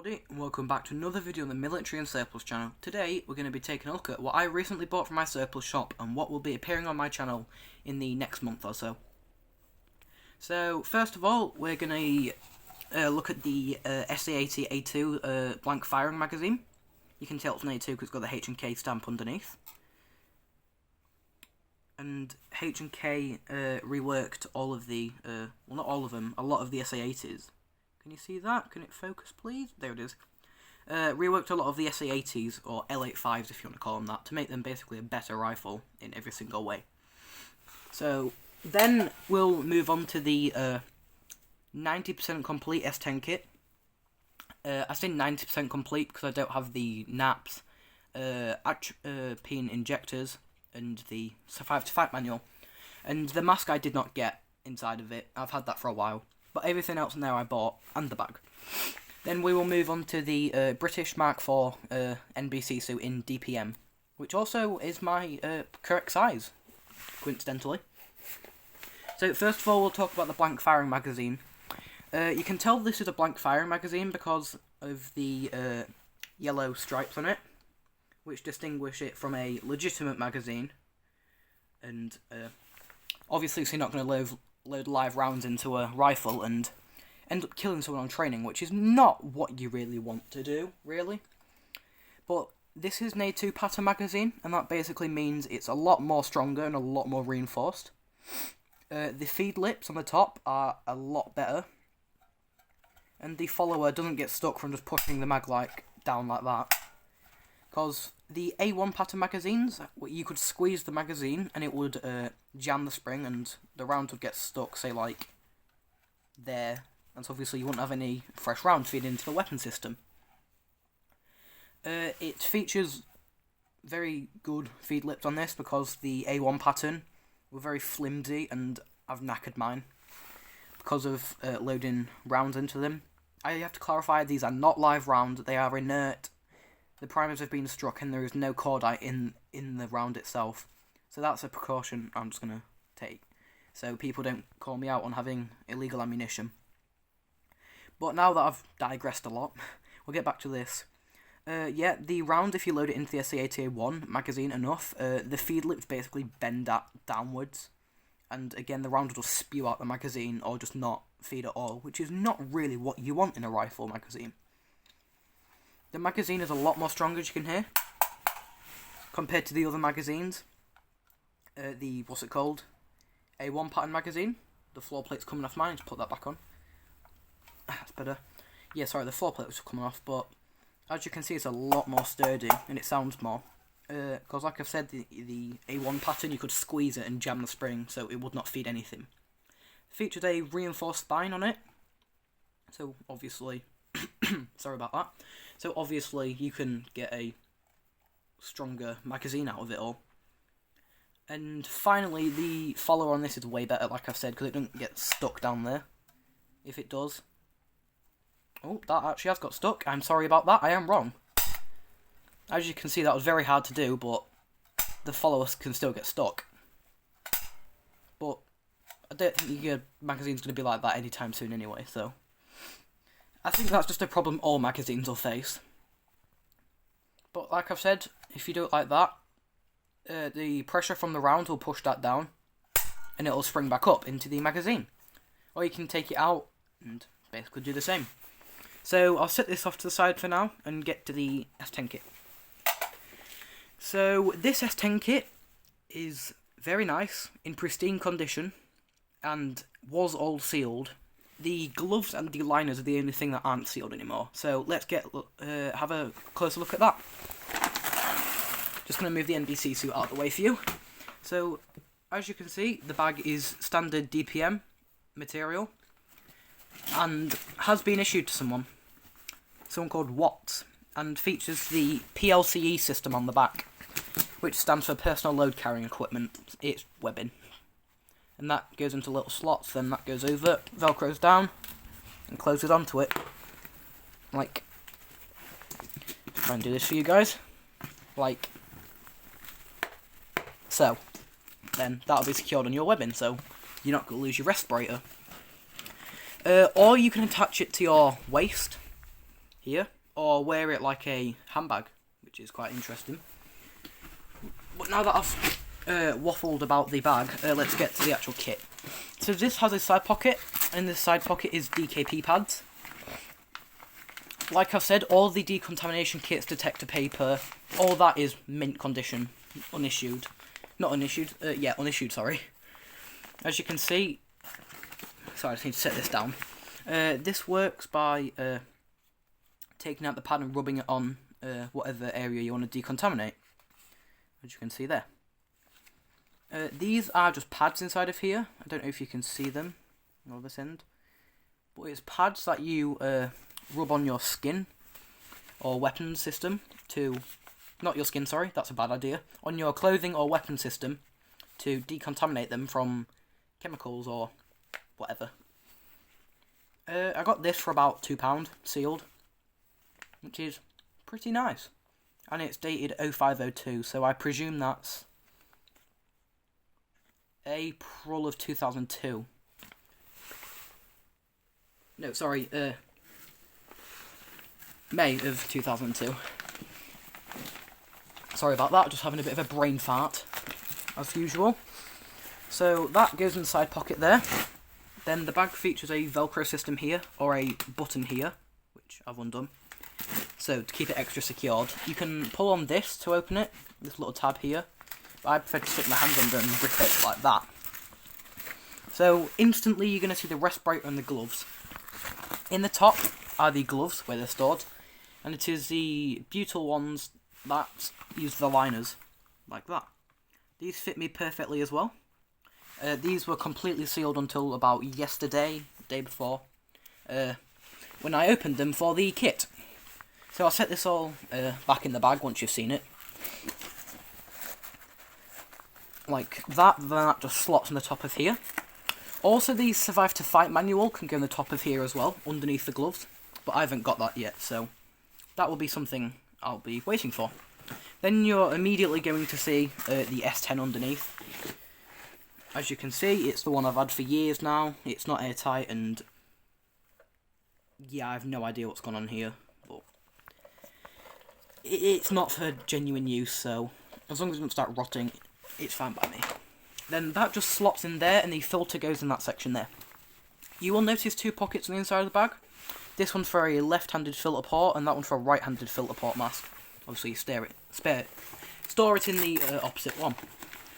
everybody, and welcome back to another video on the Military and Surplus channel. Today we're going to be taking a look at what I recently bought from my surplus shop and what will be appearing on my channel in the next month or so. So first of all, we're going to look at the SA-80A2 blank firing magazine. You can tell it's an A2 because it's got the H&K stamp underneath. And H&K reworked all of the, well not all of them, a lot of the SA-80s. Can you see that? Can it focus, please? There it is. Reworked a lot of the SA-80s, or L85s if you want to call them that, to make them basically a better rifle in every single way. So, then we'll move on to the 90% complete S10 kit. I say 90% complete because I don't have the naps, peen injectors, and the Survive to Fight manual. And the mask I did not get inside of it. I've had that for a while. But everything else in there I bought, and the bag. Then we will move on to the British Mark IV NBC suit in DPM, which also is my correct size, coincidentally. So first of all, we'll talk about the blank firing magazine. You can tell this is a blank firing magazine because of the yellow stripes on it, which distinguish it from a legitimate magazine. And obviously, so you're not going to load live rounds into a rifle and end up killing someone on training, which is not what you really want to do, really. But this is an A2 pattern magazine, and that basically means it's a lot more stronger and a lot more reinforced. The feed lips on the top are a lot better, and the follower doesn't get stuck from just pushing the mag down like that. Because the A1 pattern magazines, you could squeeze the magazine and it would jam the spring and the round would get stuck, say like there. And so obviously you wouldn't have any fresh rounds feeding into the weapon system. It features very good feed lips on this because the A1 pattern were very flimsy and I've knackered mine because of loading rounds into them. I have to clarify, these are not live rounds, they are inert. The primers have been struck and there is no cordite in the round itself. So that's a precaution I'm just going to take. So people don't call me out on having illegal ammunition. But now that I've digressed a lot, we'll get back to this. Yeah, the round, if you load it into the SA-80A1 magazine enough, the feed lips basically bend downwards. And again, the round will just spew out the magazine or just not feed at all, which is not really what you want in a rifle magazine. The magazine is a lot more stronger, as you can hear, compared to the other magazines. What's it called? A1 pattern magazine. The floor plate's coming off mine, just put that back on. That's better. Yeah, sorry, the floor plate was coming off, but as you can see, it's a lot more sturdy, and it sounds more. Because like I've said, the A1 pattern, you could squeeze it and jam the spring, so it would not feed anything. It featured a reinforced spine on it, so obviously, sorry about that. So obviously you can get a stronger magazine out of it all. And finally, the follower on this is way better, like I've said, because it doesn't get stuck down there. If it does. Oh, that actually has got stuck. I'm sorry about that, I am wrong. As you can see, that was very hard to do, but the follower can still get stuck. But I don't think your magazine's going to be like that anytime soon anyway, so I think that's just a problem all magazines will face. But like I've said, if you do it like that, the pressure from the round will push that down, and it'll spring back up into the magazine. Or you can take it out and basically do the same. So I'll set this off to the side for now and get to the S10 kit. So this S10 kit is very nice, in pristine condition, and was all sealed. The gloves and the liners are the only thing that aren't sealed anymore. So let's have a closer look at that. Just going to move the NBC suit out of the way for you. So, as you can see, the bag is standard DPM material and has been issued to someone called Watts, and features the PLCE system on the back, which stands for Personal Load Carrying Equipment. It's webbing. And that goes into little slots, then that goes over, velcros down, and closes onto it. Like, try and do this for you guys. Like so. Then that'll be secured on your webbing, so you're not going to lose your respirator. Or you can attach it to your waist, here, or wear it like a handbag, which is quite interesting. But now that I've waffled about the bag, let's get to the actual kit. So this has a side pocket, and this side pocket is DKP pads. Like I've said, all the decontamination kits, detector paper, all that is mint condition, unissued. Not unissued, unissued, sorry. As you can see, sorry, I just need to set this down. This works by taking out the pad and rubbing it on whatever area you want to decontaminate, as you can see there. These are just pads inside of here. I don't know if you can see them on this end, but it's pads that you rub on your skin or weapon system to, not your skin, sorry, that's a bad idea, on your clothing or weapon system to decontaminate them from chemicals or whatever. I got this for about £2 sealed, which is pretty nice, and it's dated 0502, so I presume that's April of 2002. No, sorry, May of 2002. Sorry about that, just having a bit of a brain fart, as usual. So that goes in the side pocket there. Then the bag features a Velcro system here, or a button here, which I've undone. So to keep it extra secured, you can pull on this to open it, this little tab here. But I prefer to stick my hand under and grip it like that. So instantly you're going to see the respirator and the gloves. In the top are the gloves, where they're stored, and it is the butyl ones that use the liners, like that. These fit me perfectly as well. These were completely sealed until about yesterday, day before, when I opened them for the kit. So I'll set this all back in the bag once you've seen it. Like that, then that just slots on the top of here. Also, the Survive to Fight manual can go on the top of here as well, underneath the gloves, but I haven't got that yet, so that will be something I'll be waiting for. Then you're immediately going to see the S10 underneath. As you can see, it's the one I've had for years now. It's not airtight, and yeah, I have no idea what's gone on here, but it's not for genuine use, so as long as it doesn't start rotting, it's fine by me. Then that just slots in there, and the filter goes in that section there. You will notice two pockets on the inside of the bag. This one's for a left-handed filter port, and that one for a right-handed filter port mask. Obviously, store it in the opposite one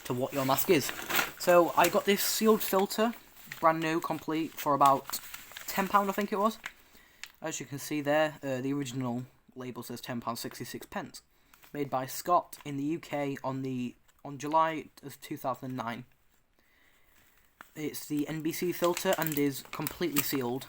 to what your mask is. So I got this sealed filter, brand new, complete, for about £10, I think it was. As you can see there, the original label says £10.66, made by Scott in the UK on July of 2009. It's the NBC filter and is completely sealed,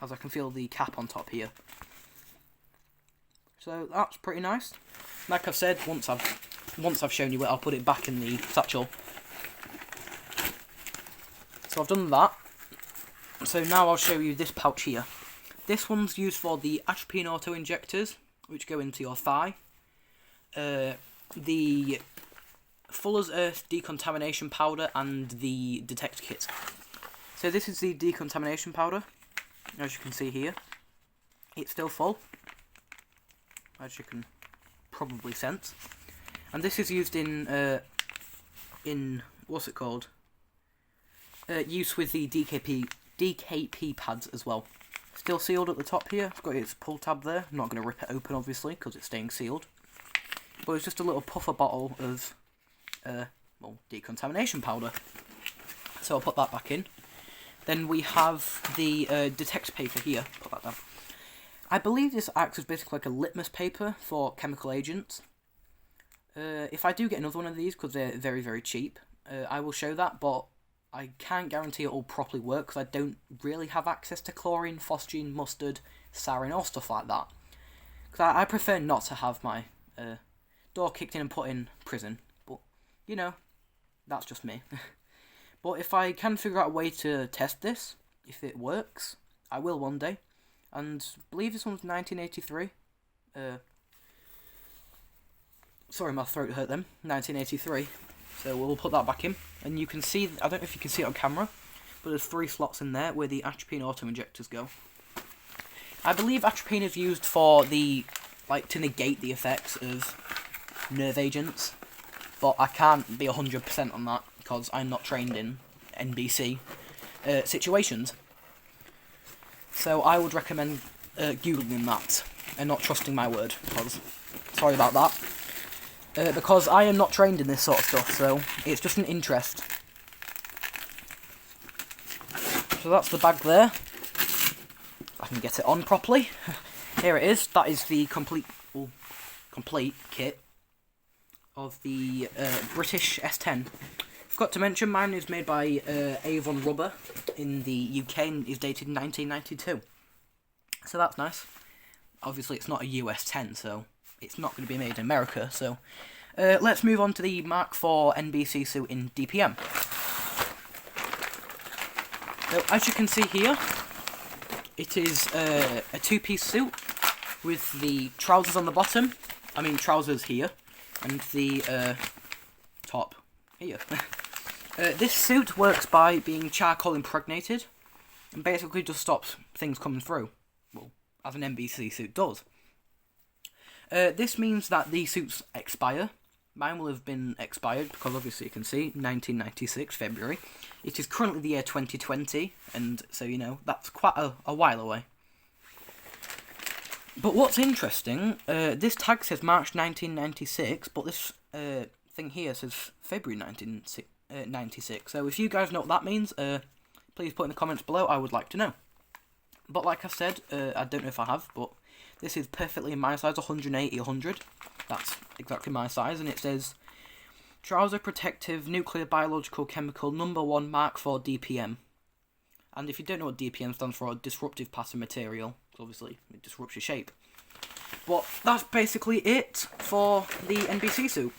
as I can feel the cap on top here. So that's pretty nice. Like I've said, once I've shown you it, I'll put it back in the satchel. So I've done that. So now I'll show you this pouch here. This one's used for the atropine auto injectors, which go into your thigh. The Fuller's Earth decontamination powder and the detect kit. So this is the decontamination powder, as you can see here. It's still full, as you can probably sense. And this is used in what's it called? Use with the DKP pads as well. Still sealed at the top here. It's got its pull tab there. I'm not going to rip it open, obviously, because it's staying sealed. But it's just a little puffer bottle of decontamination powder. So I'll put that back in. Then we have the detect paper here. Put that down. I believe this acts as basically like a litmus paper for chemical agents. If I do get another one of these, because they're very, very cheap, I will show that, but I can't guarantee it will properly work, because I don't really have access to chlorine, phosgene, mustard, sarin, or stuff like that. Because I prefer not to have my door kicked in and put in prison, but, you know, that's just me. But if I can figure out a way to test this, if it works, I will one day. And I believe this one's 1983. Sorry, my throat hurt then. 1983. So we'll put that back in. And you can see, I don't know if you can see it on camera, but there's 3 slots in there where the atropine auto injectors go. I believe atropine is used for to negate the effects of nerve agents, but I can't be 100% on that because I'm not trained in NBC situations. So I would recommend googling that and not trusting my word, because sorry about that. Because I am not trained in this sort of stuff, so it's just an interest. So that's the bag there. If I can get it on properly. Here it is. That is the complete kit of the British S10. Forgot to mention, mine is made by Avon Rubber in the UK and is dated 1992. So that's nice. Obviously, it's not a US 10, so it's not going to be made in America. So let's move on to the Mark IV NBC suit in DPM. So as you can see here, it is a two-piece suit with the trousers on the bottom. I mean trousers here, and the top here. This suit works by being charcoal impregnated, and basically just stops things coming through. Well, as an NBC suit does. This means that the suits expire. Mine will have been expired because obviously you can see 1996 February. It is currently the year 2020, and so you know that's quite a while away. But what's interesting, this tag says March 1996, but this thing here says February 1996. So if you guys know what that means, please put in the comments below. I would like to know. But like I said, I don't know if I have, but this is perfectly in my size, 180-100. That's exactly my size, and it says Trouser Protective Nuclear Biological Chemical number 1 Mark IV DPM. And if you don't know what DPM stands for, Disruptive Pattern Material, because obviously it disrupts your shape. But that's basically it for the NBC suit.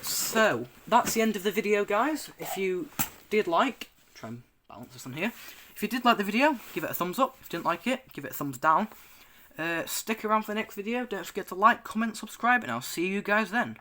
So, that's the end of the video, guys. If you did try and balance this on here. If you did like the video, give it a thumbs up. If you didn't like it, give it a thumbs down. Stick around for the next video. Don't forget to like, comment, subscribe, and I'll see you guys then.